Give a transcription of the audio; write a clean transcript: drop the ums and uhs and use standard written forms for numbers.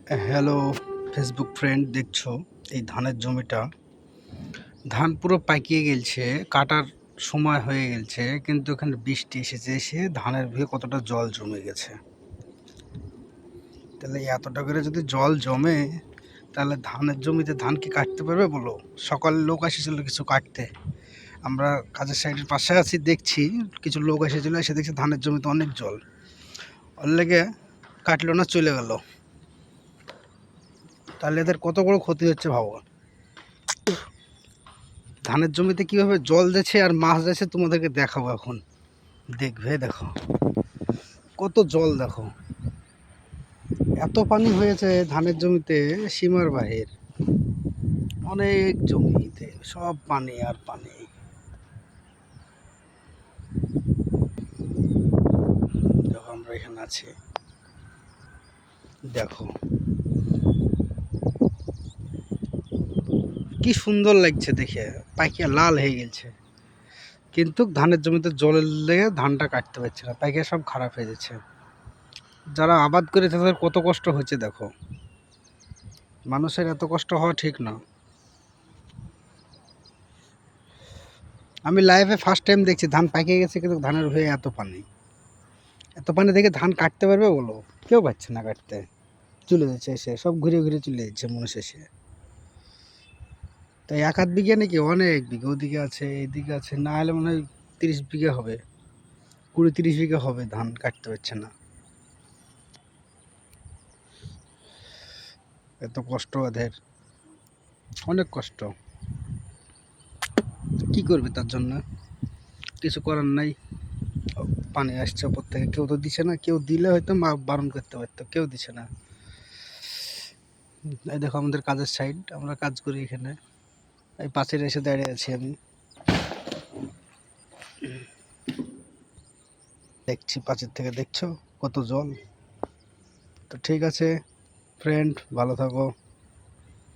Hello Facebook friend, দেখছো এই ধানের জমিটা? ধান পুরো পাকিয়ে গেছে, কাটার সময় হয়ে গেছে, কিন্তু এখানে বৃষ্টি এসে ধানের ভিতরে কতটা জল জমে গেছে। তাহলে এতটা করে যদি জল জমে, তাহলে ধানের জমিতে ধান কি কাটতে পারবে বলো? সকালে লোক এসেছিল কিছু কাটতে, আমরা কাজের সাইডের পাশে আছি, দেখছি কিছু লোক এসেছিলো, এসে দেখছি ধানের জমিতে অনেক জল, ওর লেগে কাটলো না, চলে গেল। তাহলে এদের কত বড় ক্ষতি হচ্ছে ভাবো। ধানের জমিতে কিভাবে জল যাচ্ছে আর মাছ যাচ্ছে তোমাদেরকে দেখাবো এখন, দেখবে। দেখো কত জল, দেখো এত পানি হয়েছে ধানের জমিতে, সীমার বাহির। অনেক জমিতে সব পানি আর পানি। দেখো আমরা এখানে আছি, দেখো কি সুন্দর লাগছে দেখে, পাইকিয়া লাল হয়ে গেছে, কিন্তু ধানের জমিতে জলের লেগে ধানটা কাটতে পারছে না, পাইকিয়া সব খারাপ হয়ে যাচ্ছে। যারা আবাদ করে তাদের কত কষ্ট হচ্ছে দেখো, মানুষের এত কষ্ট হওয়া ঠিক না। আমি লাইভে ফার্স্ট টাইম দেখছি ধান পাকিয়ে গেছে, কিন্তু ধানের হয়ে এত পানি, এত পানি দেখে ধান কাটতে পারবে বলো? কেউ পাচ্ছে না কাটতে, চলে যাচ্ছে এসে, সব ঘুরে ঘুরে চলে যাচ্ছে মানুষ এসে। তাই এক আধ বিঘা নাকি, অনেক বিঘা, ওদিকে আছে এদিকে আছে, না হলে মনে হয় 30 বিঘা হবে, 20-30 বিঘা হবে ধান কাটতে পারছে না। এত কষ্ট ওদের, অনেক কষ্ট। কি করবে তার জন্য? কিছু করার নাই। পানি আসছে ওপর থেকে, কেউ তো দিছে না, কেউ দিলে হয়তো বারণ করতে পারতো, কেউ দিছে না। এই দেখো আমাদের কাজের সাইড, আমরা কাজ করি এখানে, এই পাশের এসে দাঁড়িয়ে আছি আমি, দেখছি পাশের থেকে, দেখছো কত জল। তো ঠিক আছে ফ্রেন্ড, ভালো থাকো।